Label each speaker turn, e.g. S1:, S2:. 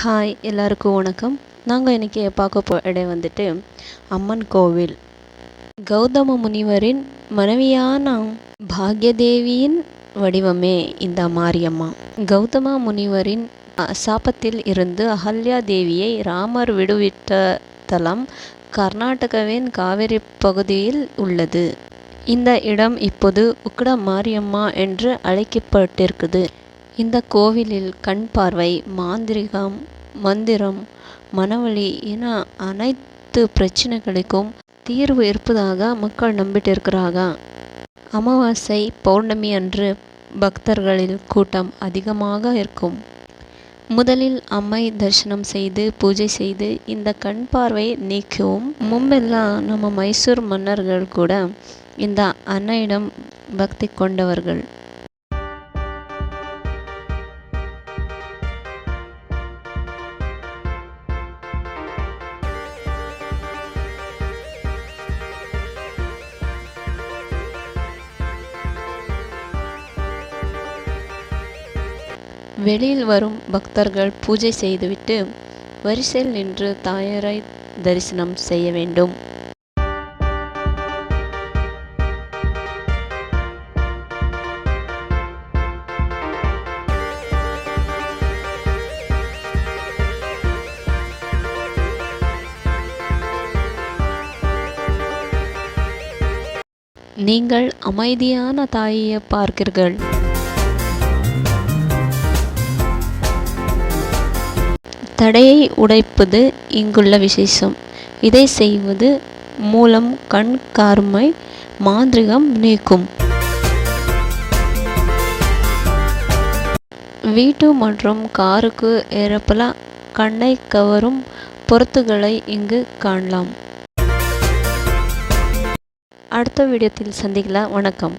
S1: Hi எல்லாருக்கும் வணக்கம். நாங்கள் இன்றைக்கி பார்க்க இடம் வந்துட்டு அம்மன் கோவில். கௌதம முனிவரின் மனைவியான பாக்யதேவியின் வடிவமே இந்த மாரியம்மா. கௌதம முனிவரின் சாபத்தில் இருந்து அகல்யா தேவியை ராமர் விடுவித்த தலம் கர்நாடகாவின் காவிரி பகுதியில் உள்ளது. இந்த இடம் இப்போது உக்கட மாரியம்மா என்று அழைக்கப்பட்டிருக்குது. இந்த கோவிலில் கண் பார்வை, மாந்திரிகம், மந்திரம், மனவழி என அனைத்து பிரச்சனைகளுக்கும் தீர்வு இருப்பதாக மக்கள் நம்பிட்டு இருக்கிறாங்க. அமாவாசை, பௌர்ணமி அன்று பக்தர்களில் கூட்டம் அதிகமாக இருக்கும். முதலில் அம்மை தரிசனம் செய்து பூஜை செய்து இந்த கண் பார்வை நீக்கவும். முன்பெல்லாம் நம்ம மைசூர் மன்னர்கள் கூட இந்த அன்னையிடம் பக்தி கொண்டவர்கள். வெளியில் வரும் பக்தர்கள் பூஜை செய்துவிட்டு வரிசையில் நின்று தாயாரை தரிசனம் செய்ய வேண்டும். நீங்கள் அமைதியான தாயை பார்க்கிறீர்கள். தடையை உடைப்பது இங்குள்ள விசேஷம். இதை செய்வது மூலம் கண் கார்மை, மாந்திரிகம் நீக்கும். வீட்டு மற்றும் காருக்கு ஏறப்பல கண்ணை கவரும் பொருத்துகளை இங்கு காணலாம். அடுத்த வீடியோத்தில் சந்திக்கலாம். வணக்கம்.